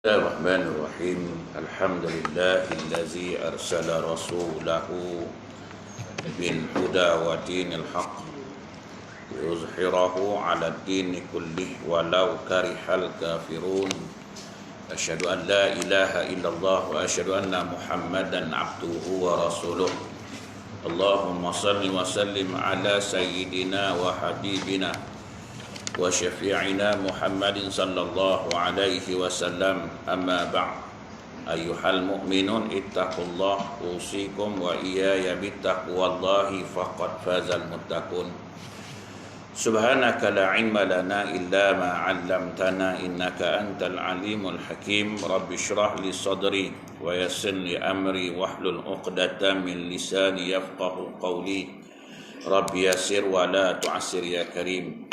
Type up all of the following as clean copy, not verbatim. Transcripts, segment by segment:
Bismillahirrahmanirrahim. Alhamdulillahillazi arsala rasulahu bil huda wa dinil haqq liyuzhirahu 'ala ad-dini kullih walau karihal kafirun. Asyhadu an la ilaha illallah wa asyhadu anna Muhammadan 'abduhu wa rasuluh. Allahumma shalli wa sallim ala sayyidina wa habibina wa syafi'ina Muhammadin sallallahu alaihi wasallam. Amma ba'd. Ayyuhal mu'minun ittaqullah usikum wa iyaya bittaqwallahi faqad fazal muttaqun. Subhanaka la ilma lana illa ma 'allamtana innaka antal alimul hakim. Rabbi shrah li sadri wa yassir li amri wahlul 'uqdatam min lisani yafqahu qawli. Rabbi yassir wa la tu'assir ya karim.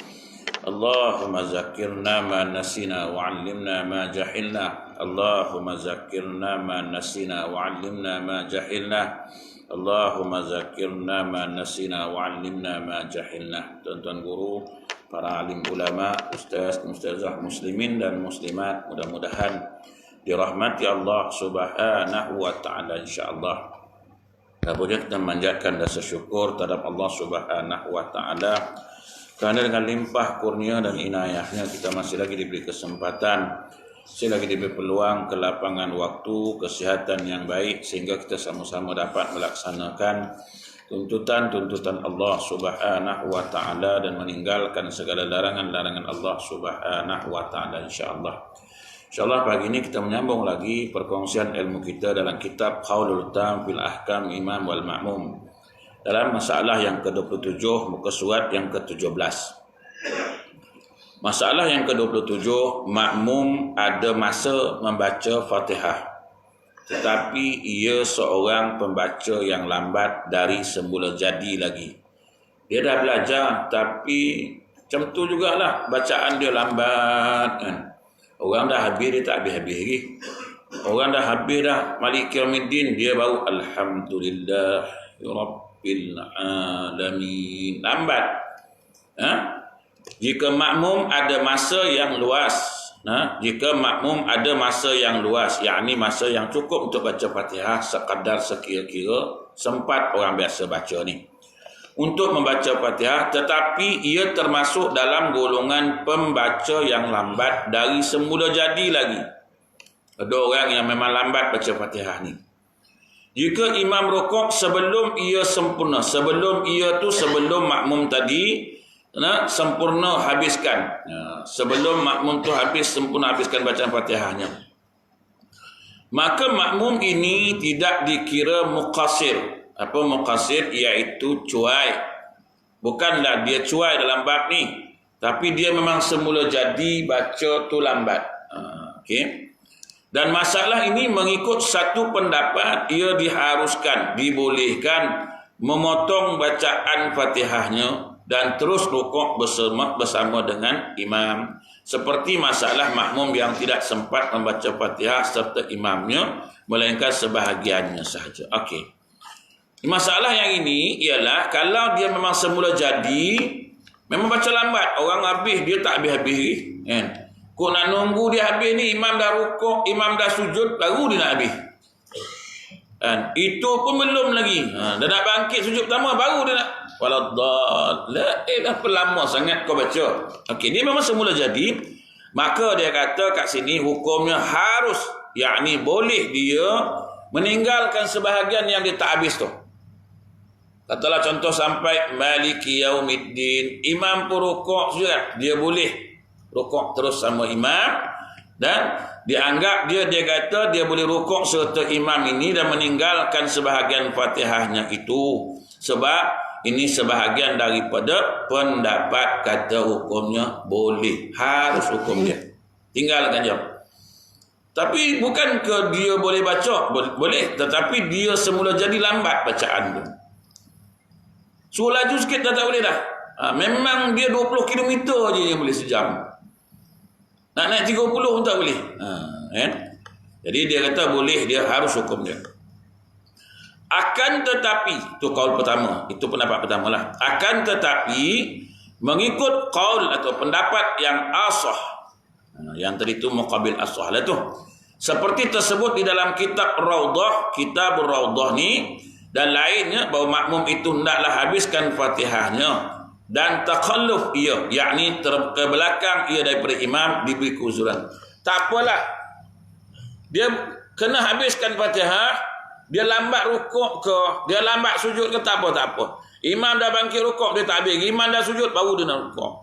Allahumma zakirna ma nasina wa 'allimna ma jahilna. Allahumma zakirna ma nasina wa 'allimna ma jahilna. Allahumma zakirna ma nasina wa 'allimna ma jahilna. Tuan-tuan guru, para alim ulama, ustaz, ustazah muslimin dan muslimat, mudah-mudahan dirahmati Allah Subhanahu wa taala insyaallah. Kemudian kita memanjatkan rasa syukur terhadap Allah Subhanahu wa taala kerana dengan limpah kurnia dan inayahnya kita masih lagi diberi kesempatan, masih lagi diberi peluang, kelapangan waktu, kesihatan yang baik sehingga kita sama-sama dapat melaksanakan tuntutan-tuntutan Allah Subhanahu wa taala dan meninggalkan segala larangan-larangan Allah Subhanahu wa taala insyaallah. Insyaallah pagi ini kita menyambung lagi perkongsian ilmu kita dalam kitab Qaulul Tam fil Ahkam Imam wal Ma'mum. Dalam masalah yang ke-27, muka surat yang ke-17. Masalah yang ke-27, makmum ada masa membaca Fatihah, tetapi ia seorang pembaca yang lambat dari semula jadi lagi. Dia dah belajar, tapi macam tu jugalah bacaan dia lambat kan. Orang dah habis, dia tak habis-habis lagi. Orang dah habis dah Malik Yaumiddin, dia baru Alhamdulillah ya Rabbil Alamin. Lambat. Jika makmum ada masa yang luas, jika makmum ada masa yang luas, yakni masa yang cukup untuk baca Fatihah sekadar sekira-kira sempat orang biasa baca ni untuk membaca Fatihah, tetapi ia termasuk dalam golongan pembaca yang lambat dari semula jadi lagi. Ada orang yang memang lambat baca Fatihah ni. Jika imam rukuk sebelum ia sempurna, sebelum makmum tadi sempurna habiskan, sebelum makmum tu sempurna habiskan bacaan Fatihahnya, maka makmum ini tidak dikira muqassir. Apa muqassir? Iaitu cuai. Bukanlah dia cuai dalam bab ni, tapi dia memang semula jadi baca tu lambat. Okey. Dan masalah ini mengikut satu pendapat, ia diharuskan, dibolehkan memotong bacaan Fatihahnya dan terus rukuk bersama dengan imam. Seperti masalah makmum yang tidak sempat membaca Fatihah serta imamnya, melainkan sebahagiannya sahaja. Okey. Masalah yang ini ialah kalau dia memang semula jadi, memang baca lambat, orang habis dia tak habis-habis kan. Kau nak nunggu dia habis ni, imam dah rukuk, imam dah sujud, baru dia nak habis. Dan itu pun belum lagi. Dah nak bangkit sujud pertama, baru dia nak waladhdallin. Dah lama sangat kau baca. Okey, dia memang semula jadi, maka dia kata kat sini hukumnya harus, yakni boleh dia meninggalkan sebahagian yang dia tak habis tu. Katalah contoh sampai Maliki Yaumiddin, imam pun rukuk juga, dia boleh rukuk terus sama imam dan dianggap dia kata dia boleh rukuk serta imam ini dan meninggalkan sebahagian Fatihahnya itu, sebab ini sebahagian daripada pendapat kata hukumnya boleh, harus hukum dia tinggalkan je. Tapi bukan ke dia boleh baca, boleh, tetapi dia semula jadi lambat bacaan tu, suruh laju sikit dah tak boleh dah. Memang dia 20 km je yang boleh sejam, nak naik 30 pun tak boleh. Jadi dia kata boleh, dia harus hukum dia. Akan tetapi, itu kaul pertama, itu pendapat pertama lah. Akan tetapi, mengikut kaul atau pendapat yang asah, yang tadi itu muqabil asah lah tu, Seperti tersebut di dalam kitab Raudhah ni dan lainnya, bahawa makmum itu hendaklah habiskan Fatihahnya dan takhalluf ia, yakni ke belakang ia daripada imam diberi keuzuran. Tak apalah, dia kena habiskan Fatihah, dia lambat rukuk ke, dia lambat sujud ke, tak apa. Imam dah bangkit rukuk, dia tak habis. Imam dah sujud, baru dia nak rukuk.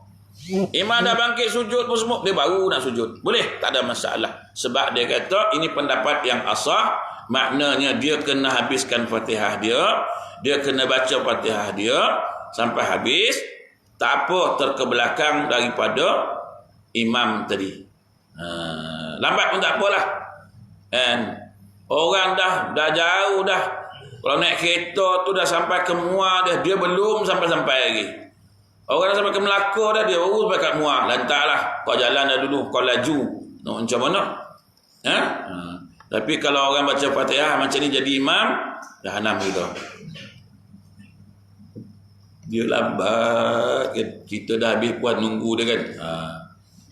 Imam dah bangkit sujud pun semua, dia baru nak sujud. Boleh, tak ada masalah. Sebab dia kata ini pendapat yang asah. Maknanya dia kena habiskan Fatihah dia kena baca Fatihah dia sampai habis. Tak apa terkebelakang daripada imam tadi. Lambat pun tak apalah. Orang dah jauh dah. Kalau naik kereta tu dah sampai ke Muar dia belum sampai lagi. Orang dah sampai ke Melaka dah, dia baru sampai kat Muar. Lantaklah, kau jalan dah dulu, kau laju. Nak macam mana? Tapi kalau orang baca Fatihah macam ni jadi imam, dah hanam kita. Dia lambat, kita dah habis puan nunggu dia kan.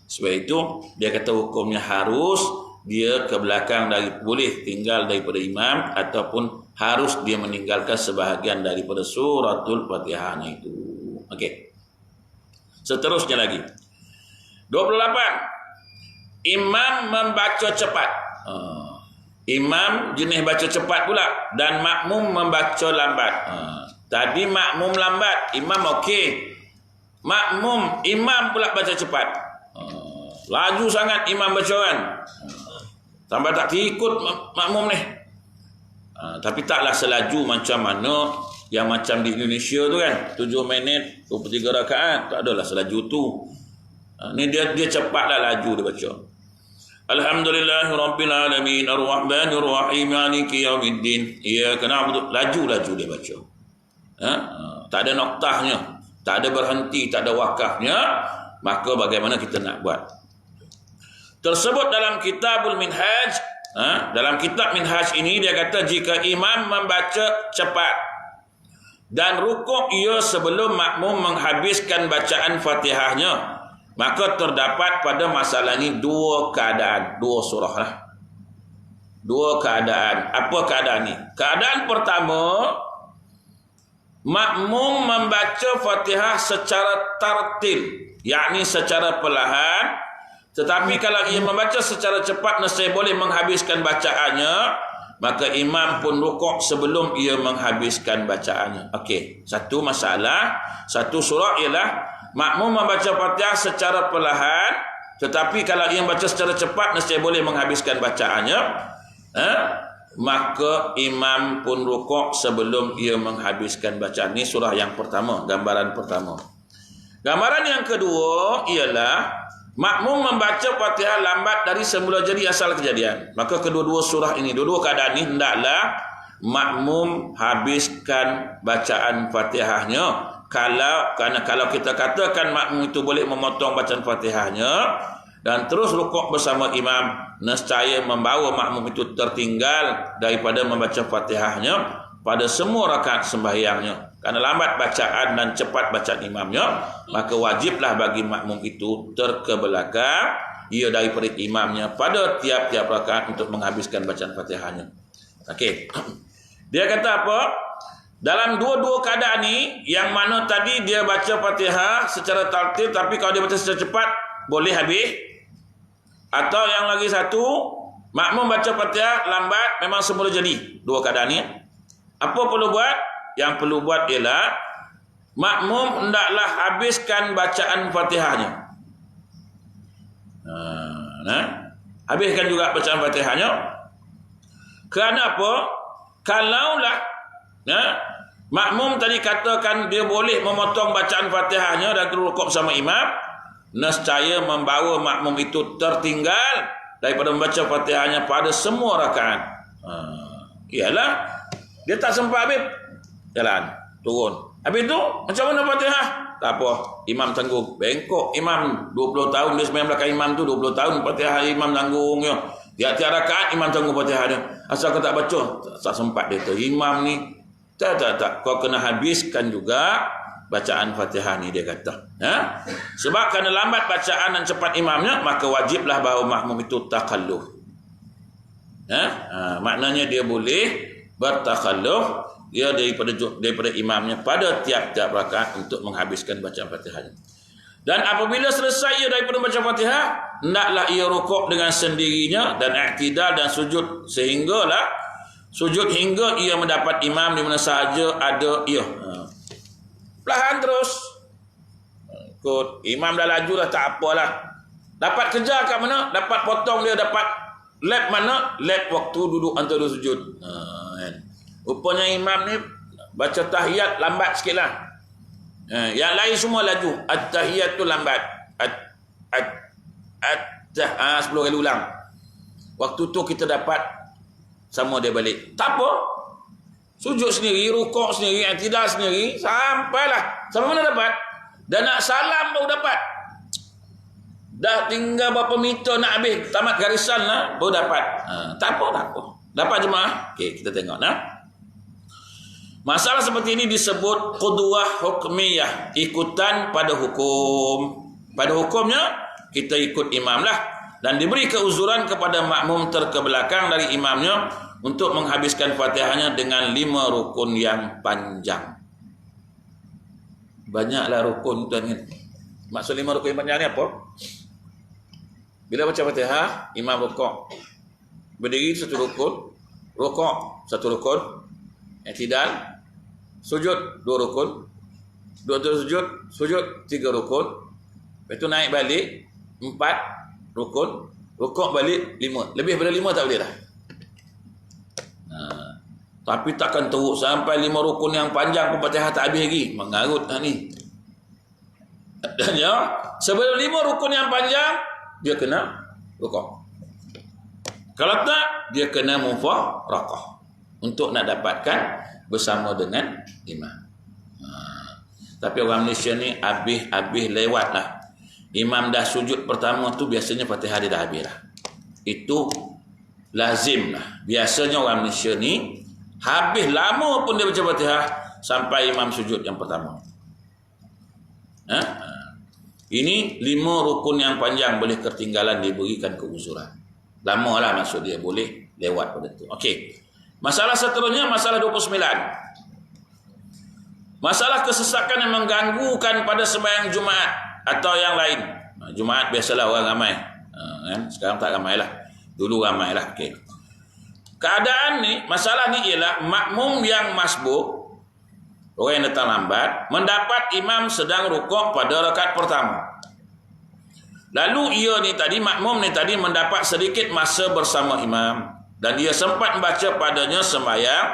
Sebab itu dia kata hukumnya harus dia ke belakang, boleh tinggal daripada imam ataupun harus dia meninggalkan sebahagian daripada suratul Fatihah itu. Okey. Seterusnya lagi. 28. Imam membaca cepat. Imam jenis baca cepat pula dan makmum membaca lambat. Tadi makmum lambat, imam okey. Imam pula baca cepat. Laju sangat imam baca kan. Sampai tak ikut makmum ni. Tapi taklah selaju macam mana yang macam di Indonesia tu kan, 7 minit 23 rakaat, tak adalah selaju tu. Ni dia cepatlah laju dia baca. Alhamdulillahirabbil alamin arrahmanir rahim maliki yaumiddin iyyaka na'budu, laju dia baca. Tak ada noktahnya, tak ada berhenti, tak ada wakafnya, maka bagaimana kita nak buat? Tersebut dalam Kitabul Minhaj. Dalam kitab Minhaj ini dia kata jika imam membaca cepat dan rukuk ia sebelum makmum menghabiskan bacaan Fatihahnya, maka terdapat pada masalah ini dua keadaan, dua surah lah. Dua keadaan. Apa keadaan ni? Keadaan pertama, makmum membaca Fatihah secara tartil, yakni secara perlahan. Tetapi kalau ia membaca secara cepat nescaya boleh menghabiskan bacaannya, maka imam pun rukuk sebelum ia menghabiskan bacaannya. Okey, satu masalah, satu surah ialah makmum membaca Fatihah secara perlahan, tetapi kalau ia membaca secara cepat nescaya boleh menghabiskan bacaannya, maka imam pun rukuk sebelum ia menghabiskan bacaan. Ini surah yang pertama, gambaran pertama. Gambaran yang kedua ialah makmum membaca Fatihah lambat dari semula jadi asal kejadian. Maka kedua-dua surah ini, dua-dua keadaan ini hendaklah makmum habiskan bacaan Fatihahnya. Kerana kalau kita katakan makmum itu boleh memotong bacaan Fatihahnya dan terus rukuk bersama imam, nescaya membawa makmum itu tertinggal daripada membaca Fatihahnya pada semua rakaat sembahyangnya. Kerana lambat bacaan dan cepat bacaan imamnya, maka wajiblah bagi makmum itu terkebelakang ia daripada imamnya pada tiap-tiap rakaat untuk menghabiskan bacaan Fatihahnya. Okey. Dia kata apa? Dalam dua-dua keadaan ni, yang mana tadi dia baca Fatihah secara tartil, tapi kalau dia baca secara cepat boleh habis. Atau yang lagi satu, makmum baca Fatihah lambat memang semula jadi. Dua keadaan ni. Apa perlu buat? Yang perlu buat ialah makmum hendaklah habiskan bacaan Fatihahnya. Habiskan juga bacaan Fatihahnya. Kerana apa? Kalaulah makmum tadi katakan dia boleh memotong bacaan Fatihahnya dan rukuk sama imam, nescaya membawa makmum itu tertinggal daripada membaca Fatihahnya pada semua rakaat. Ialah dia tak sempat habis, jalan, turun. Habis tu, macam mana Fatihah? Tak apa, imam tanggung. Bengkok imam, 20 tahun dia sembahyang belakang imam tu, 20 tahun Fatihah imam tanggung. Tiap-tiap rakaat imam tanggung Fatihah dia. Asal kau tak baca, tak sempat dia tu. Imam ni, tak. Kau kena habiskan juga bacaan Fatihah ni, dia kata. Sebab kerana lambat bacaan dan cepat imamnya, maka wajiblah bahawa makmum itu takalluf. Maknanya dia boleh bertakhalluf dia daripada imamnya pada tiap-tiap rakaat untuk menghabiskan bacaan Fatihah. Dan apabila selesai ia daripada baca Fatihah, hendaklah ia rukuk dengan sendirinya dan i'tidal dan sujud hingga ia mendapat imam di mana sahaja ada ia. Perlahan terus. Ikut imam dah laju dah, tak apalah. Dapat kejar kat mana? Dapat potong dia, dapat lap mana? Lap waktu duduk antara sujud. Rupanya imam ni baca tahiyat lambat sikit lah. Yang lain semua laju. At-tahiyat tu lambat. 10 kali ulang. Waktu tu kita dapat sama dia balik. Tak apa. Sujud sendiri, rukuk sendiri, i'tidal sendiri, sampailah. Sampai mana dapat? Dan nak salam baru dapat. Dah tinggal berapa meter nak habis tamat garisan lah, baru dapat. Tak apa. Dapat jemaah? Okey, kita tengok nah. Masalah seperti ini disebut qudwah hukmiyah, ikutan pada hukum. Pada hukumnya kita ikut imam lah, dan diberi keuzuran kepada makmum terkebelakang dari imamnya untuk menghabiskan Fatihahnya dengan 5 rukun yang panjang. Banyaklah rukun tuan kan. Maksud 5 rukun yang panjang ni apa? Bila baca Fatihah, imam rukuk. Berdiri 1 rukun, rukuk 1 rukun, i'tidal, sujud 2 rukun, sujud 3 rukun, lepas tu naik balik 4 rukun, rukuk balik 5. Lebih daripada 5 tak boleh dah. Tapi takkan teruk sampai 5 rukun yang panjang pun Fatihah tak habis lagi. Mengarut ni. Dan ya, sebelum 5 rukun yang panjang, dia kena rukuk. Kalau tak, dia kena mufaraqah untuk nak dapatkan bersama dengan imam. Tapi orang Malaysia ni habis lewat lah. Imam dah sujud pertama tu biasanya Fatihah dia dah habis lah. Itu lazim lah. Biasanya orang Malaysia ni habis lama pun dia baca Fatihah sampai imam sujud yang pertama. Ini 5 rukun yang panjang boleh ketinggalan, diberikan keuzuran. Lama lah maksud dia, boleh lewat pada tu. Okey. Masalah seterusnya, masalah 29. Masalah kesesakan yang mengganggukan pada sembahyang Jumaat atau yang lain. Jumaat biasalah orang ramai. Sekarang tak ramai lah. Dulu ramai lah. Okey. Keadaan ni, masalah ni ialah makmum yang masbuk, orang yang datang lambat, mendapat imam sedang rukuk pada rakaat pertama. Lalu makmum ni tadi mendapat sedikit masa bersama imam dan dia sempat membaca padanya sembahyang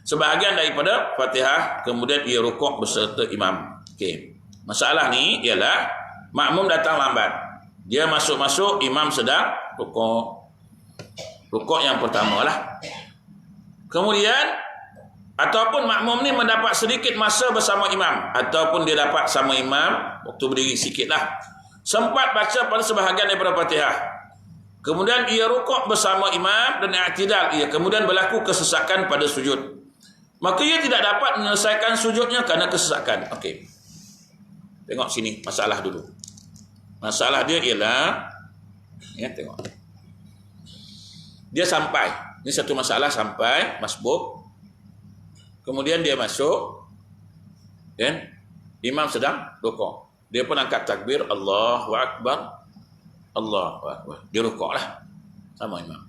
sebahagian daripada Fatihah, kemudian ia rukuk beserta imam. Okey. Masalah ni ialah makmum datang lambat. Dia masuk-masuk, imam sedang rukuk. Rukuk yang pertama lah. Kemudian ataupun makmum ni mendapat sedikit masa bersama imam, ataupun dia dapat sama imam waktu berdiri sikit lah, sempat baca pada sebahagian daripada Fatihah, kemudian ia rukuk bersama imam dan i'tidal, ia kemudian berlaku kesesakan pada sujud, maka ia tidak dapat menyelesaikan sujudnya kerana kesesakan. Okey, tengok sini masalah dulu. Masalah dia ialah, tengok, dia sampai, ini satu masalah, sampai masbuk, kemudian dia masuk, dan imam sedang rukuk. Dia pun angkat takbir, Allahu Akbar, Allahu Akbar. Dia rukuk lah sama imam.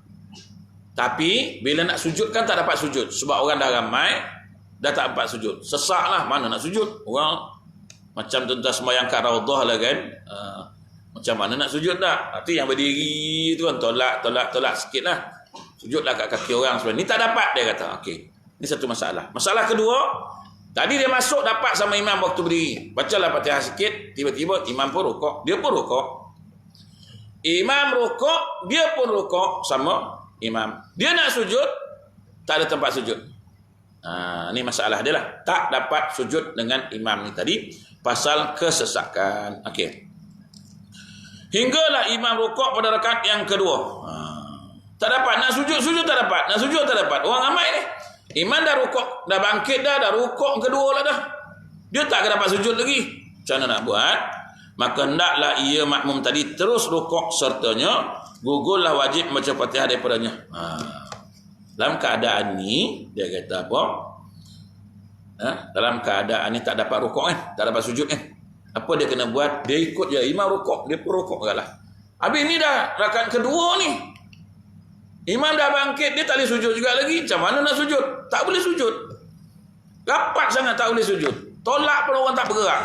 Tapi bila nak sujud kan tak dapat sujud, sebab orang dah ramai, dah tak dapat sujud. Sesak lah, mana nak sujud? Orang macam tuan-tuan sembahyang kat Raudhah lah kan. Macam mana nak sujud tak? Nanti yang berdiri tu kan tolak sikit lah. Sujudlah kat kaki orang sebenarnya. Ni tak dapat, dia kata. Okey. Ini satu masalah. Masalah kedua, tadi dia masuk dapat sama imam waktu berdiri. Bacalah Fatihah sikit, tiba-tiba imam pun rukuk, dia pun rukuk. Imam rukuk, dia pun rukuk sama imam. Dia nak sujud, tak ada tempat sujud. Ini masalah dia lah. Tak dapat sujud dengan imam ni tadi, pasal kesesakan. Okey. Hinggalah imam rukuk pada rakaat yang kedua. Tak dapat, nak sujud tak dapat, nak sujud tak dapat. Orang ramai ni. Imam dah rukuk, dah bangkit dah rukuk kedua lah dah. Dia tak dapat sujud lagi. Macam mana nak buat? Maka hendaklah ia makmum tadi terus rukuk sertanya gugurlah wajib membaca Fatihah daripadanya. Dalam keadaan ni dia kata apa? Dalam keadaan ni tak dapat rukuk tak dapat sujud apa dia kena buat? Dia ikut je imam rukuk, dia pun rukuk lah. Habis ni dah rakaat kedua ni, imam dah bangkit, dia tak boleh sujud juga lagi. Macam mana nak sujud? Tak boleh sujud, rapat sangat tak boleh sujud, tolak pun orang tak bergerak.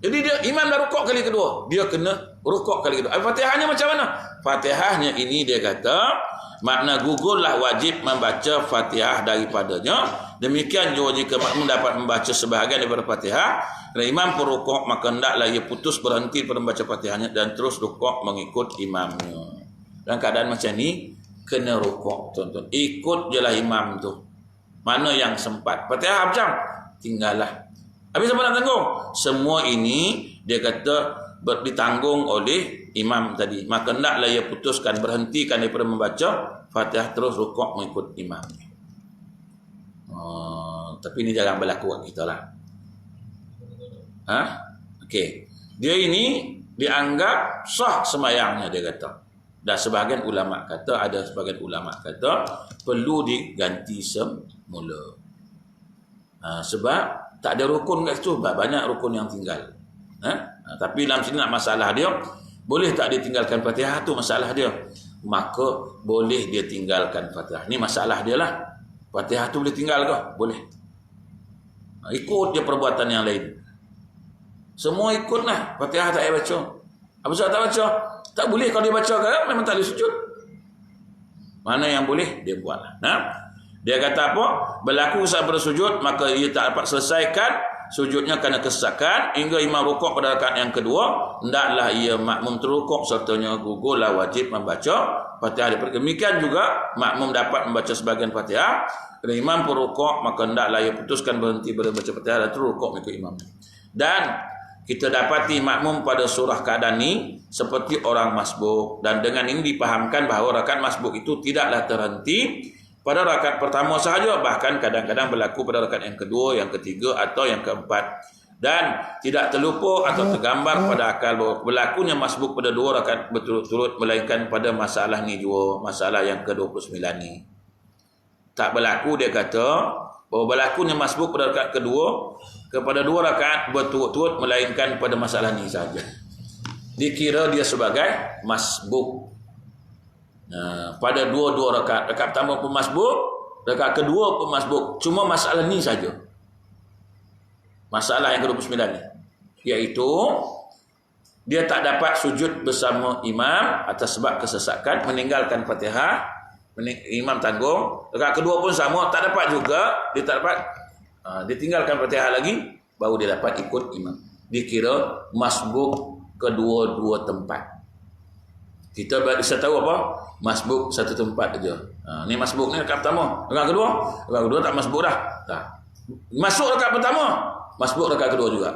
Jadi dia imam dah rukuk kali kedua, dia kena rukuk kali kedua. Fatihahnya macam mana? Fatihahnya ini dia kata makna gugurlah wajib membaca Fatihah daripadanya. Demikian juga jika makmum dapat membaca sebahagian daripada Fatihah, dan imam pun rukuk, maka hendaklah ia putus berhenti pada membaca Fatihahnya dan terus rukuk mengikut imamnya. Dalam keadaan macam ni kena rukuk, tuan-tuan. Ikut je lah imam tu. Mana yang sempat. Fatihah macam tinggallah. Habis apa nak tanggung? Semua ini dia kata ditanggung oleh imam tadi. Maka hendaklah ia putuskan, berhentikan daripada membaca Fatihah, terus rukuk mengikut imam. Tapi ini jangan berlaku kat kita lah. Okey. Dia ini dianggap sah sembahyangnya, dia kata. Dan sebahagian ulama kata, ada sebahagian ulama kata perlu diganti semula. Sebab tak ada rukun kat situ, banyak rukun yang tinggal. Tapi dalam sini nak masalah dia, boleh tak dia tinggalkan Fatihah, tu masalah dia. Maka boleh dia tinggalkan Fatihah. Ni masalah dia lah. Fatihah tu boleh tinggal ke? Boleh. Ikut je perbuatan yang lain. Semua ikutlah. Fatihah tak payah baca. Apa sebab tak baca? Tak boleh kalau dia baca kan, memang tak boleh sujud. Mana yang boleh, dia buatlah. Dia kata apa? Berlaku saat bersujud, maka ia tak dapat selesaikan sujudnya kerana kesesakan hingga imam rukuk pada rakaat yang kedua, hendaklah ia makmum terrukuk sertanya gugurlah wajib membaca Fatihah. Demikian juga makmum dapat membaca sebahagian Fatihah, dan imam pun rukuk, maka hendaklah ia putuskan berhenti membaca Fatihah dan terus rukuk mengikut imam. Dan kita dapati makmum pada surah keadaan ini seperti orang masbuk, dan dengan ini dipahamkan bahawa rakaat masbuk itu tidaklah terhenti pada rakaat pertama sahaja, bahkan kadang-kadang berlaku pada rakaat yang kedua, yang ketiga atau yang keempat. Dan tidak terlupa atau tergambar pada akal bahawa berlakunya masbuk pada dua rakaat berturut-turut, melainkan pada masalah ni juga, masalah yang ke-29 ni. Tak berlaku, dia kata, bahawa berlakunya masbuk pada rakaat kedua kepada dua rakaat berturut-turut, melainkan pada masalah ni saja. Dikira dia sebagai masbuk. Pada dua-dua rakaat. Rakaat pertama pun masbuk, rakaat kedua pun masbuk. Cuma masalah ni saja. Masalah yang ke-29 ni, iaitu dia tak dapat sujud bersama imam atas sebab kesesakan, meninggalkan Fatihah, imam tanggung. Rakaat kedua pun sama, tak dapat juga, dia tak dapat, dia tinggalkan Fatihah lagi, baru dia dapat ikut imam. Dikira masbuk kedua-dua tempat. Kita bisa tahu apa? Masbuk satu tempat aja. Ni masbuk ni rakaat pertama. Rakaat kedua tak masbuk dah. Masuk rakaat pertama, masbuk rakaat kedua juga.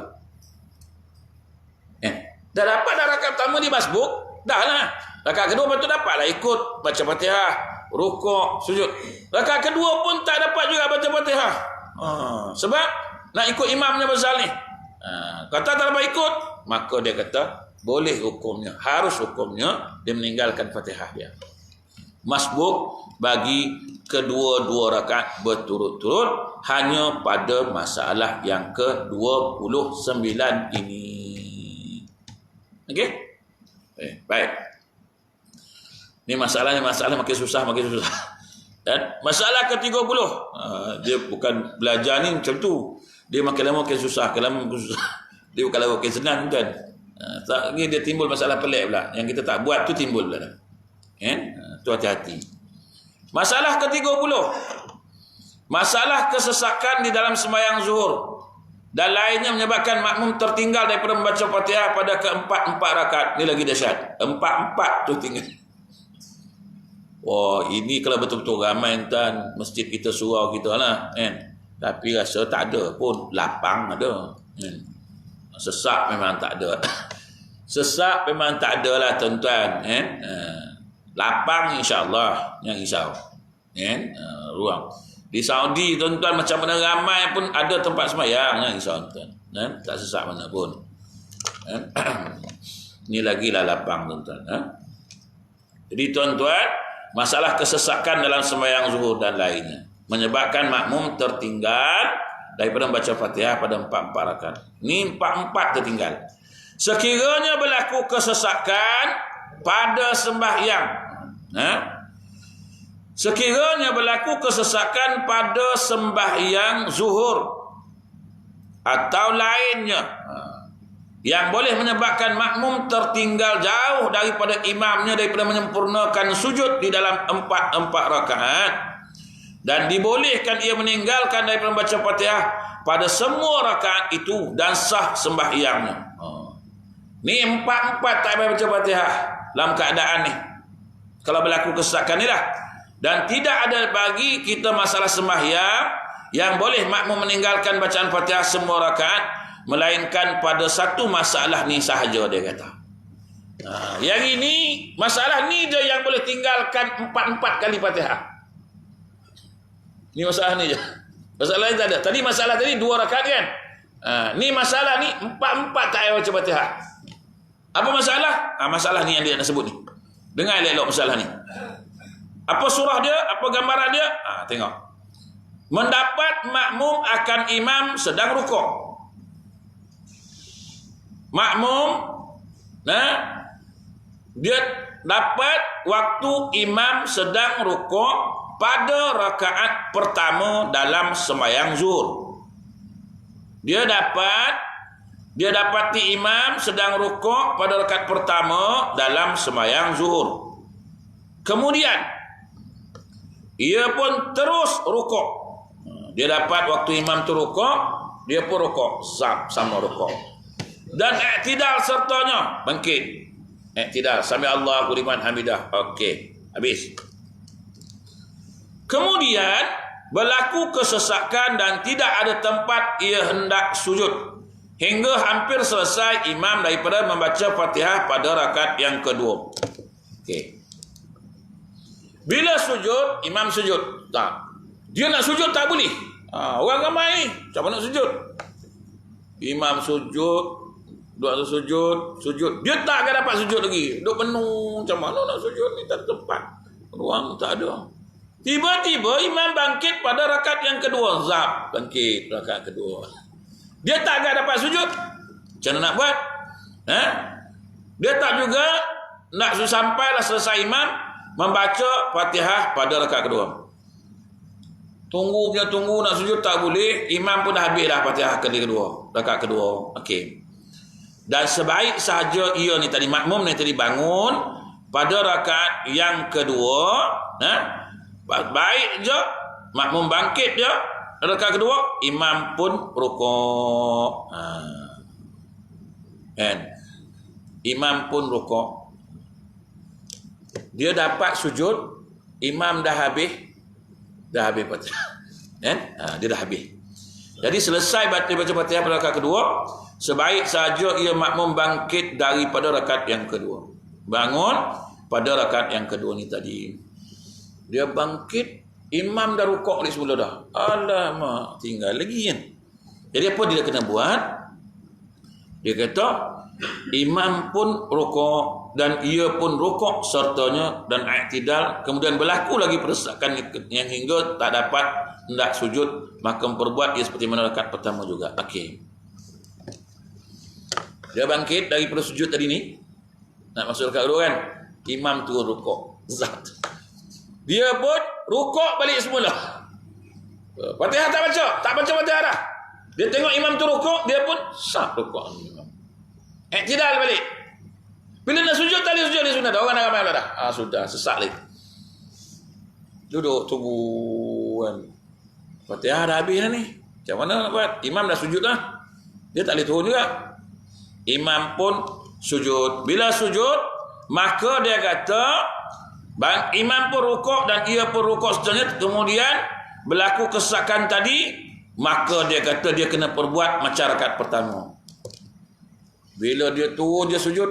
Dah dapat dah rakaat pertama di masbuk, dah lah. Rakaat kedua betul dapatlah ikut baca Fatihah, rukuk, sujud. Rakaat kedua pun tak dapat juga baca Fatihah. Sebab nak ikut imamnya pasal ni. Kata tak dapat ikut, maka dia kata boleh hukumnya, harus hukumnya dia meninggalkan Fatihah dia. Masbuk bagi kedua-dua rakaat berturut-turut hanya pada masalah yang ke-29 ini. Okey? Baik. Ni masalah makin susah. Dan masalah ke-30, dia bukan belajar ni macam tu. Dia makin lama makin susah, Dia bukan lama makin senang kan. Ni dia timbul masalah pelik pula. Yang kita tak buat tu timbul pula. Tu hati-hati. Masalah ke-30. Masalah kesesakan di dalam sembahyang zuhur dan lainnya menyebabkan makmum tertinggal daripada membaca Fatihah pada ke-4 rakaat. Ni lagi dahsyat. 4 tu tinggal. Wah, ini kalau betul-betul ramai tuan, masjid kita surau kita lah. Tapi rasa tak ada pun. Lapang ada. Sesak memang tak ada. Sesak memang tak ada lah tuan-tuan. Lapang insya-Allah, yang risau. Ruang. Di Saudi tuan-tuan macam mana ramai pun ada tempat sembahyang, yang risau tuan. Tak sesak mana pun. Ni lagi lah lapang tuan-tuan. Jadi tuan-tuan, masalah kesesakan dalam sembahyang zuhur dan lainnya menyebabkan makmum tertinggal daripada membaca Fatihah pada 4 rakaat. Ini 4 tertinggal. Sekiranya berlaku kesesakan pada sembahyang, sekiranya berlaku kesesakan pada sembahyang zuhur atau lainnya yang boleh menyebabkan makmum tertinggal jauh daripada imamnya daripada menyempurnakan sujud di dalam 4 rakaat, dan dibolehkan ia meninggalkan daripada membaca Fatihah pada semua rakaat itu dan sah sembahyangnya. Ni 4 tak payah baca Fatihah dalam keadaan ni, kalau berlaku kesesakan ni lah. Dan tidak ada bagi kita masalah sembahyang yang boleh makmum meninggalkan bacaan Fatihah semua rakaat, melainkan pada satu masalah ni sahaja, dia kata. Yang ini, masalah ni je yang boleh tinggalkan 4 kali Fatihah. Ni masalah ni je. Masalah lain tak ada. Tadi masalah tadi 2 rakaat kan? Ni masalah ni 4 tak payah baca Fatihah. Apa masalah? Masalah ni yang dia nak sebut ni. Dengar elok-elok masalah ni. Apa surah dia? Apa gambaran dia? Tengok. Mendapat makmum akan imam sedang rukuk. Makmum, dia dapat waktu imam sedang rukuk pada rakaat pertama dalam sembahyang zuhur. Dia dapati imam sedang rukuk pada rakaat pertama dalam sembahyang zuhur. Kemudian ia pun terus rukuk. Dia dapat waktu imam tu rukuk, dia pun rukuk sama rukuk. Dan i'tidal sertanya bangkit. I'tidal sami Allahu liman hamidah. Okey, habis. Kemudian berlaku kesesakan dan tidak ada tempat ia hendak sujud hingga hampir selesai imam daripada membaca Fatihah pada rakaat yang kedua. Okey. Bila sujud, imam sujud. Tak. Dia nak sujud tak boleh. Orang ramai ni, macam mana nak sujud? Imam sujud, dua sujud. Dia tak akan dapat sujud lagi. Duk penuh, macam mana nak sujud ni, tak ada tempat. Ruang tak ada. Tiba-tiba imam bangkit pada rakaat yang kedua. Zap, bangkit rakaat kedua. Dia tak akan dapat sujud. Macam mana nak buat? Dia tak juga nak sampailah selesai imam membaca Fatihah pada rakaat kedua. Tunggu nak sujud tak boleh. Imam pun dah habis dah Fatihah kali kedua, rakaat kedua. Okey. Dan sebaik sahaja ia ni tadi, makmum ni tadi bangun pada rakaat yang kedua, baik je makmum bangkit je rakaat kedua, imam pun rukuk. Imam pun rukuk. Dia dapat sujud, imam dah habis Fatihah. Dia dah habis. Jadi selesai baca Fatihah pada rakaat kedua, sebaik saja ia makmum bangkit daripada rakaat yang kedua. Bangun pada rakaat yang kedua ni tadi. Dia bangkit, imam dah rukuk di semula dah. Alamak, tinggal lagi kan. Jadi apa dia kena buat? Dia kata imam pun rukuk dan ia pun rukuk sertanya dan i'tidal, kemudian berlaku lagi perdesakan yang hingga tak dapat hendak sujud, maka memperbuat ia seperti mana rakaat pertama juga. Okey. Dia bangkit daripada sujud tadi ni, nak masuk rakaat kedua kan, imam turun rukuk. Dia pun rukuk balik semula. Fatihah tak baca Fatihah dah. Dia tengok imam tu rukuk, dia pun sah rukuk. I'tidal balik. Bila nak sujud tadi sujud dia sunnah dah. Orang dah ramai dah. Sudah sesak lagi. Duduk tunggu kan. Fatihah dah habis dah ni. Macam mana nak buat? Imam dah sujud dah. Dia tak boleh turun juga. Imam pun sujud. Bila sujud, maka dia kata imam pun rukuk dan ia pun rukuk seterusnya. Kemudian berlaku kesesakan tadi, maka dia kata dia kena perbuat macam rakaat pertama. Bila dia turun, dia sujud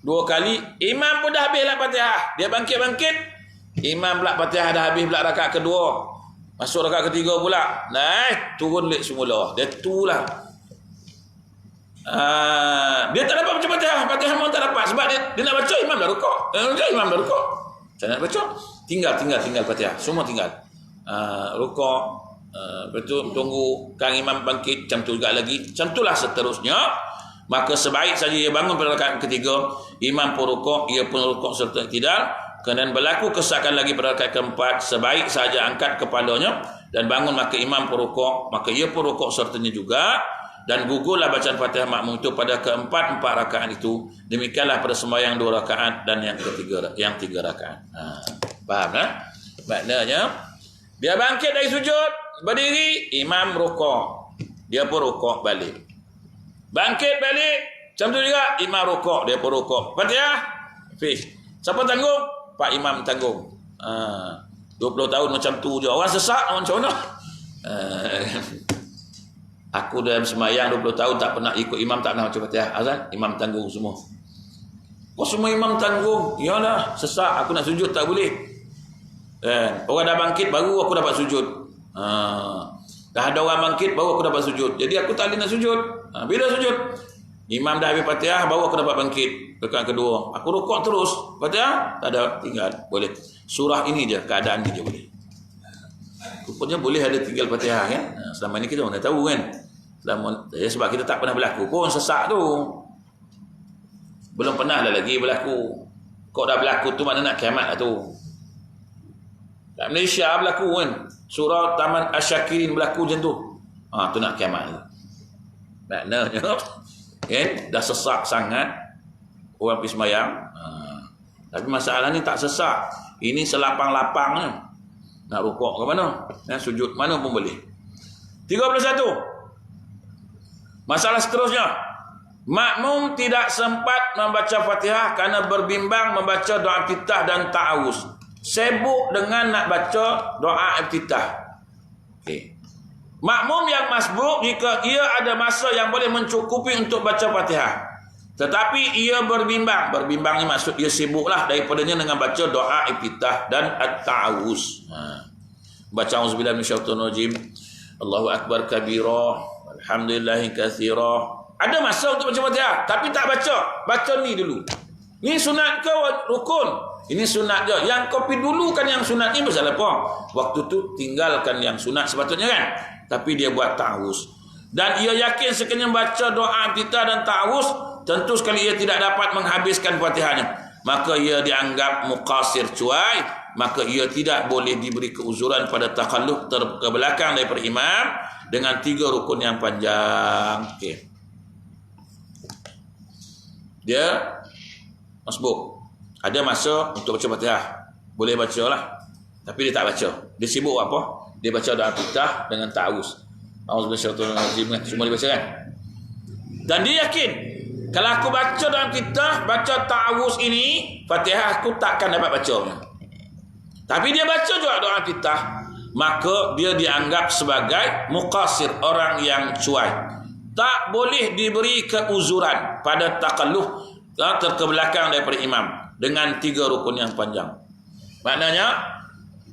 2 kali, imam pun dah habis lah Fatihah. Dia bangkit, imam pula Fatihah dah habis pula rakaat kedua. Masuk rakaat ketiga pula. Turun balik semula. Dia tu lah. Dia tak dapat baca Fatihah. Fatihah pun tak dapat. Sebab dia nak baca, imam dah rukuk. Imam dah rukuk. Saya nak baca. Tinggal Fatihah. Semua tinggal. Rukuk. Lepas tu tunggu Kang Imam bangkit. Macam tu juga lagi. Macam itulah seterusnya. Maka sebaik saja ia bangun pada rakaat ketiga, imam pun rukuk, ia pun rukuk serta iktidal. Kemudian berlaku kesakan lagi pada rakaat keempat, sebaik saja angkat kepalanya dan bangun, maka imam pun rukuk, maka ia pun rukuk sertanya juga. Dan gugurlah bacaan Fatihah makmum itu pada keempat rakaat itu. Demikianlah pada sembahyang 2 rakaat dan yang tiga rakaat. Faham tak? Maknanya dia bangkit dari sujud, berdiri, imam rukuk, dia pun rukuk balik. Bangkit balik, macam tu juga imam rukuk, dia pun rukuk. Fatihah, fish. Siapa tanggung? Pak Imam tanggung. 20 tahun macam tu je. Orang sesak macam mana? Aku dalam sembahyang 20 tahun tak pernah ikut imam, tak pernah baca Fatihah. Azan, imam tanggung semua. Semua imam tanggung. Yalah, sesak, aku nak sujud tak boleh. Orang dah bangkit baru aku dapat sujud. Dah ada orang bangkit baru aku dapat sujud. Jadi aku tak boleh nak sujud. Bila sujud? Imam dah habis Fatihah baru aku dapat bangkit. Rakaat kedua. Aku rukuk terus. Fatihah tak ada, tinggal. Boleh. Surah ini je, keadaan ni je boleh. Rupanya boleh ada tinggal Fatihah kan. Selama ni kita mana tahu kan. Sebab kita tak pernah berlaku pun sesak tu. Belum pernah lah lagi berlaku. Kok dah berlaku tu mana nak kiamat lah tu. Kat Malaysia berlaku kan. Surah Taman Asyakirin berlaku macam tu. Tu nak kiamat tu. Maknanya kan, dah sesak sangat orang pergi sembahyang. Tapi masalah ni tak sesak. Ini selapang-lapangnya. Nak rukuk ke mana? Sujud mana pun boleh. 31. Masalah seterusnya. Makmum tidak sempat membaca Fatihah kerana berbimbang membaca doa iftitah dan ta'awuz. Sibuk dengan nak baca doa iftitah. Okey. Makmum yang masbuk jika ia ada masa yang boleh mencukupi untuk baca Fatihah. Tetapi ia berbimbang. Berbimbang ni maksud ia sibuklah daripadanya dengan baca doa iftitah dan at-ta'awuz. Baca auzubillahi minasyaitonir rajim. Allahu akbar kabira. Alhamdulillahi katsira. Ada masa untuk baca Fatihah, tapi tak baca. Baca ni dulu. Ni sunat ke rukun? Ini sunat je. Yang kopi dulu kan yang sunat ni pasal apa? Waktu tu tinggalkan yang sunat sepatutnya kan. Tapi dia buat ta'awuz. Dan ia yakin sekiranya baca doa iftitah dan ta'awuz, tentu sekali ia tidak dapat menghabiskan Fatihahnya. Maka ia dianggap muqasir, cuai. Maka ia tidak boleh diberi keuzuran pada takhalluf ke belakang daripada imam dengan 3 rukun yang panjang. Okey. Dia masbuk. Ada masa untuk baca Fatihah. Boleh baca lah. Tapi dia tak baca. Dia sibuk apa? Dia baca doa iftitah dengan ta'awuz. Auzubillahi semua dia baca kan? Dan dia yakin, kalau aku baca doa iftitah, baca ta'awuz ini, Fatihah aku takkan dapat baca. Tapi dia baca juga doa iftitah, maka dia dianggap sebagai muqasir, orang yang cuai. Tak boleh diberi keuzuran pada takalluf terkebelakang daripada imam dengan 3 rukun yang panjang. Maknanya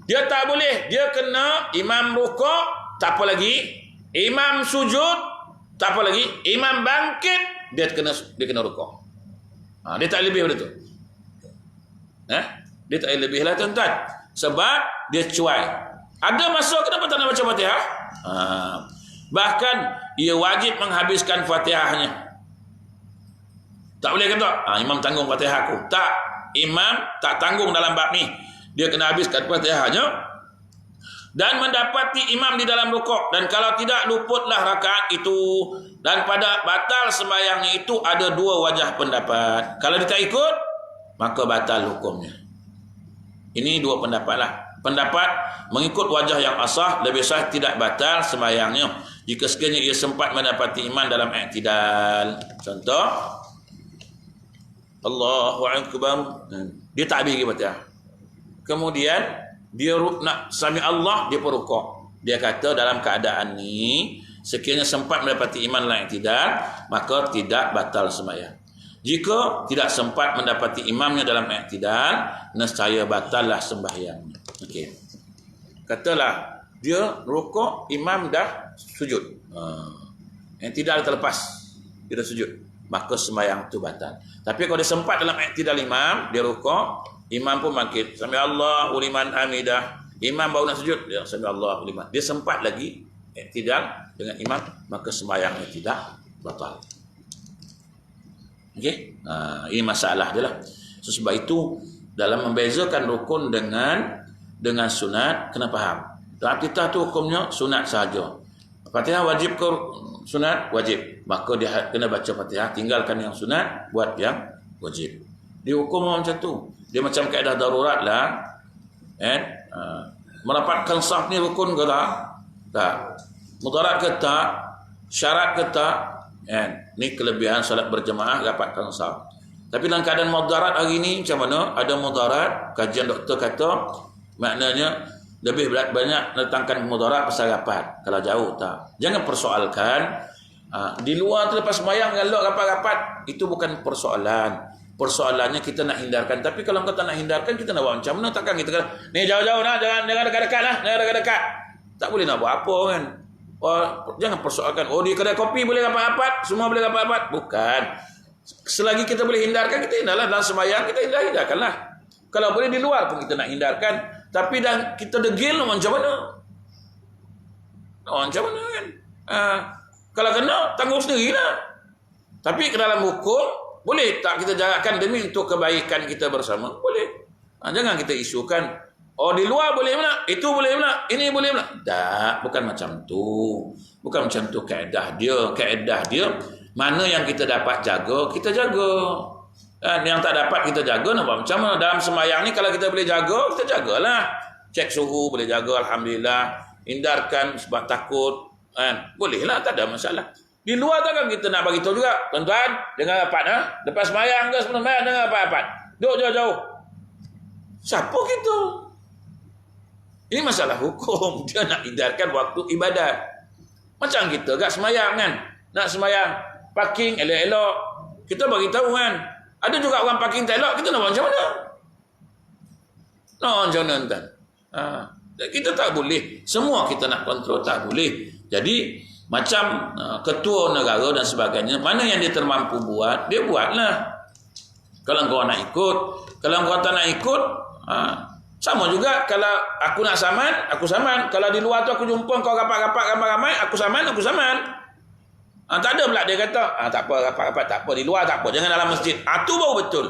dia tak boleh, dia kena imam rukuk, tak apa lagi, imam sujud, tak apa lagi, imam bangkit, dia kena rukuk. Dia tak lebih daripada tu. Dia tak lebih lah tuan-tuan. Sebab dia cuai. Ada masa kenapa tak nak baca Fatihah? Bahkan ia wajib menghabiskan Fatihahnya. Tak boleh kata, imam tanggung Fatihah aku. Tak, imam tak tanggung dalam bab ni. Dia kena habiskan Fatihahnya dan mendapati imam di dalam rukuk. Dan kalau tidak, luputlah rakaat itu. Dan pada batal sembahyangnya itu ada 2 wajah pendapat. Kalau dia tak ikut, maka batal hukumnya. Ini 2 pendapat lah. Pendapat mengikut wajah yang asah, lebih sah tidak batal sembahyangnya jika sekiranya ia sempat mendapati imam dalam i'tidal. Contoh, Allahu akbar, dia tak habis Fatihah. Kemudian dia nak sami Allah, dia pun rukuk. Dia kata dalam keadaan ni, sekiranya sempat mendapati imam dalam i'tidal, maka tidak batal sembahyang. Jika tidak sempat mendapati imamnya dalam i'tidal, nescaya batallah sembahyangnya. Okey. Katalah dia rukuk, imam dah sujud. I'tidal terlepas. dia dah sujud, maka sembahyang tu batal. Tapi kalau dia sempat dalam i'tidal imam, dia rukuk, imam pun bangkit, sami Allahu liman hamidah, imam baru nak sujud, dia sami Allahu liman, dia sempat lagi i'tidal dengan imam, maka sembahyangnya tidak batal. Okey, ini masalah dia lah. So, sebab itu dalam membezakan rukun dengan sunat, kena faham. Fatihah tu hukumnya sunat sahaja. Fatihah wajib ke sunat? Wajib. Maka dia kena baca Fatihah, tinggalkan yang sunat, buat yang wajib. Dia hukum macam tu. Dia macam kaedah darurat lah. Merapatkan saf ni rukun ke tak? Tak. Mudarat ke tak? Syarat ke tak? Ni kelebihan solat berjemaah, rapatkan saf. Tapi dalam keadaan mudarat hari ni macam mana? Ada mudarat, kajian doktor kata maknanya lebih banyak letakkan mudarat pasal rapat. Kalau jauh tak. Jangan persoalkan di luar tu lepas sembahyang ngelok rapat-rapat, itu bukan persoalan. Persoalannya kita nak hindarkan. Tapi kalau kau tak nak hindarkan, kita nak buat macam mana? Takkan kita kata, ni jauh-jauh lah, jangan dekat-dekat lah, jangan dekat-dekat. Tak boleh nak buat apa kan? Jangan persoalkan, di kedai kopi boleh rapat-rapat, semua boleh rapat-rapat. Bukan. Selagi kita boleh hindarkan, kita hindarlah. Dalam sembahyang kita hindarkanlah. Kalau boleh di luar pun kita nak hindarkan. Tapi dah kita degil macam mana? Macam mana kan? Kalau kena, tanggung sendirilah. Tapi ke dalam hukum, boleh tak kita jarakkan demi untuk kebaikan kita bersama? Boleh. Jangan kita isukan, di luar boleh pula, itu boleh pula, ini boleh pula. Tak, bukan macam tu. Bukan macam tu kaedah dia. Kaedah dia, mana yang kita dapat jaga, kita jaga. Yang tak dapat kita jaga, nak buat macam mana? Dalam sembahyang ni, kalau kita boleh jaga, kita jagalah. Cek suhu, boleh jaga, alhamdulillah. Hindarkan sebab takut. Bolehlah, tak ada masalah. Di luar takkan kita nak bagi tahu juga, tuan-tuan, jangan rapat. Lepas sembahyang ke sebelum sembahyang, jangan rapat-rapat. Duduk jauh-jauh. Siapa kita? Ini masalah hukum. Dia nak hindarkan waktu ibadat. Macam kita kat sembahyang kan. Nak sembahyang, parking elok-elok. Kita bagi tahu kan. Ada juga orang parking tak elok, kita nak buat macam mana? Macam mana tuan? Kita tak boleh. Semua kita nak kontrol, tak boleh. Jadi, macam ketua negara dan sebagainya, mana yang dia termampu buat, dia buatlah. Kalau kau nak ikut, kalau kau tak nak ikut, sama juga. Kalau aku nak saman, aku saman. Kalau di luar tu aku jumpa kau rapat-rapat ramai-ramai, aku saman. Tak ada pula dia kata, tak apa, rapat-rapat tak apa, di luar tak apa, jangan dalam masjid. Tu baru betul.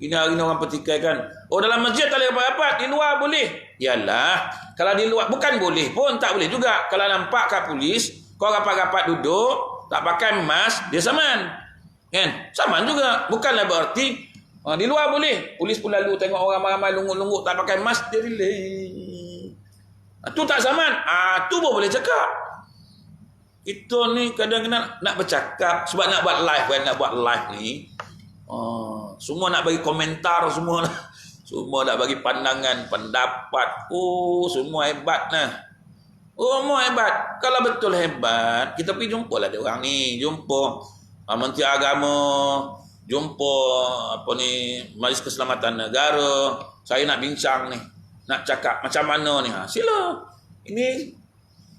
Ini hari ni orang petikai kan, dalam masjid tak boleh rapat-rapat, di luar boleh. Yalah, kalau di luar, bukan boleh pun, tak boleh juga. Kalau nampak kat polis, kau rapat-rapat duduk, tak pakai mask, dia saman. Kan? Saman juga. Bukanlah berarti di luar boleh. Polis pun lalu tengok orang ramai-ramai lungut-lungut tak pakai mask, dia relay. Tu tak saman. Tu baru boleh cakap. Kita ni kadang-kadang nak bercakap sebab nak buat live kan, nak buat live ni. Semua nak bagi komentar, semua nak bagi pandangan, pendapat. Semua hebat nah. Semua hebat. Kalau betul hebat, kita pergi jumpalah dia orang ni, jumpa Menteri Agama, jumpa Majlis Keselamatan Negara. Saya nak bincang ni, nak cakap macam mana ni. Sila. Ini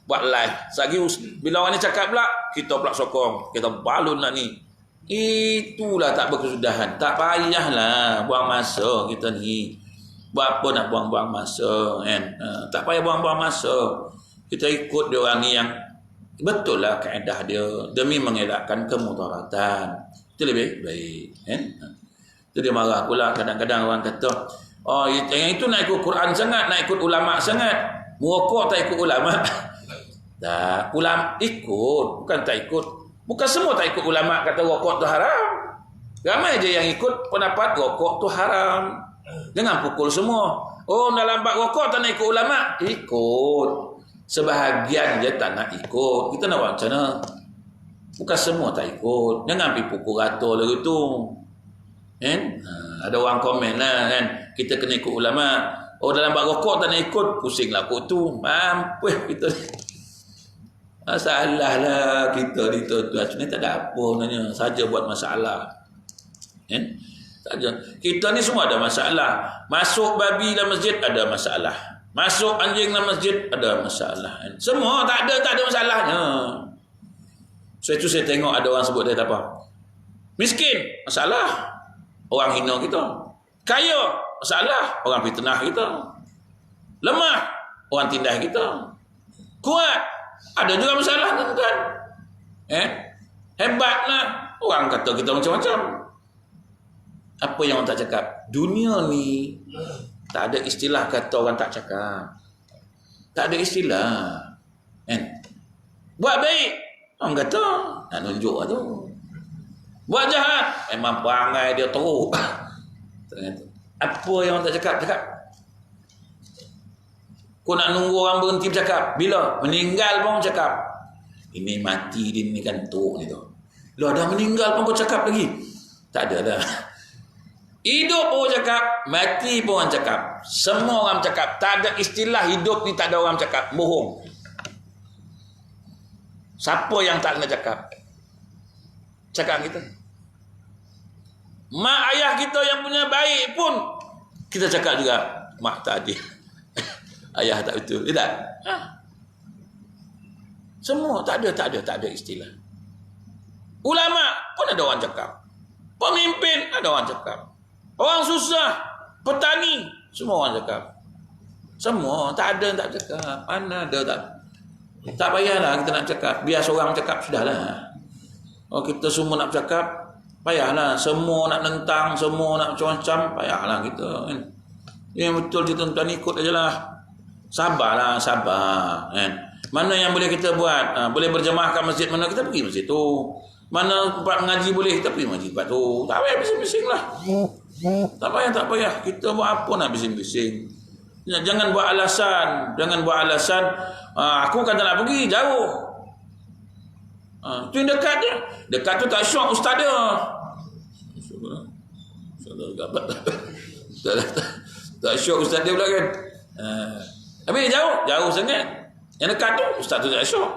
buat live. Sagi bila orang ni cakap pula, kita pula sokong. Kita balun lah ni. Itulah tak berkesudahan. Tak payahlah buang masa kita ni. Buat apa nak buang-buang masa kan? Tak payah buang-buang masa. Kita ikut dia orang ni yang betul lah kaedah dia demi mengelakkan kemudaratan. Itu lebih baik kan? Itu dia marah pula kadang-kadang orang kata, yang itu nak ikut Quran sangat, nak ikut ulama sangat. Merokok tak ikut ulama. Tak, ulama ikut, bukan tak ikut. Bukan semua tak ikut ulama kata rokok tu haram. Ramai je yang ikut pendapat rokok tu haram. Jangan pukul semua. Dalam bab rokok tak nak ikut ulama. Ikut. Sebahagian je tak nak ikut. Kita nak buat macam mana? Bukan semua tak ikut. Jangan pergi pukul rata lagu tu. Kan? Ada orang komen lah kan. Kita kena ikut ulama. Dalam bab rokok tak nak ikut. Pusinglah kot tu. Mampus kita. Masalah lah kita ni tuan-tuan. Sebenarnya tak ada apa sebenarnya. Saja buat masalah. Kan? Saja. Kita ni semua ada masalah. Masuk babi dalam masjid ada masalah. Masuk anjing dalam masjid ada masalah. Semua tak ada masalahnya. So itu saya tengok ada orang sebut dia apa? Miskin, masalah. Orang hina kita. Kaya, masalah. Orang fitnah kita. Lemah, orang tindas kita. Kuat, ada juga masalah tuan-tuan. Hebatlah, orang kata kita macam-macam. Apa yang orang tak cakap? Dunia ni tak ada istilah kata orang tak cakap. Tak ada istilah. Buat baik, orang kata nak nunjuk lah tu. Buat jahat, memang perangai dia teruk. Apa yang orang tak cakap? Cakap. Kau nak nunggu orang berhenti bercakap. Bila? Meninggal pun cakap. Ini mati dia ni kan teruk ni tu. Lah dah meninggal pun kau cakap lagi. Tak ada dah. Hidup pun cakap, mati pun orang cakap. Semua orang cakap. Tak ada istilah hidup ni tak ada orang cakap. Bohong. Siapa yang tak kena cakap? Cakap kita. Mak ayah kita yang punya baik pun kita cakap juga. Mak tak adil. Ayah tak betul. Tidak. Semua tak ada istilah. Ulama pun ada orang cakap. Pemimpin ada orang cakap. Orang susah, petani, semua orang cakap. Semua, tak ada yang tak cakap. Mana ada tak? Tak payahlah kita nak cakap. Biar seorang cakap, sudahlah. Oh, kita semua nak cakap, payahlah. Semua nak nentang, semua nak macam-macam, payahlah kita. Yang betul kita tuan-tuan ikut aja lah. Sabarlah, sabar. Mana yang boleh kita buat? Boleh berjemaah kat masjid mana, kita pergi masjid tu. Mana tempat mengaji boleh, kita pergi masjid tempat tu. Tak payah bising-bising lah. Tak payah. Kita buat apa nak bising-bising? Jangan buat alasan. Aku kata nak pergi, jauh. Tu yang dekat dia. Dekat tu tak syok ustaz dia. Tak syok ustaz dia pula kan. Habis jauh sangat. Yang dekat tu ustaz tu tak syok.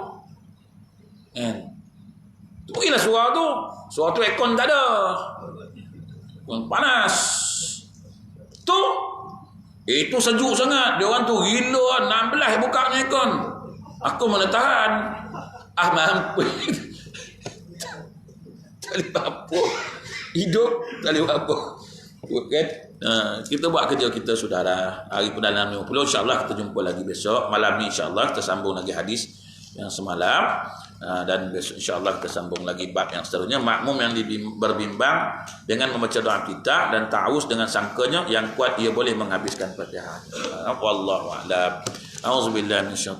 Pergilah surau tu. Surau tu aircon tak ada. Panas. Tu itu sejuk sangat. Dia orang tu gila 16 buka aircon. Aku mana tahan. Mampu. Tak boleh apa. Hidup tak boleh apa. Kan? Kita buat kerja kita sudahlah. Hari Perdana 50 insya-Allah kita jumpa lagi besok. Malam ni insya-Allah kita sambung lagi hadis yang semalam. Dan besok insya-Allah kita sambung lagi bab yang seterusnya. Makmum yang berbimbang dengan membaca doa kita dan ta'awuz dengan sangkanya yang kuat ia boleh menghabiskan Fatihah. Wallahu a'lam. Auzubillahi minasyaitanir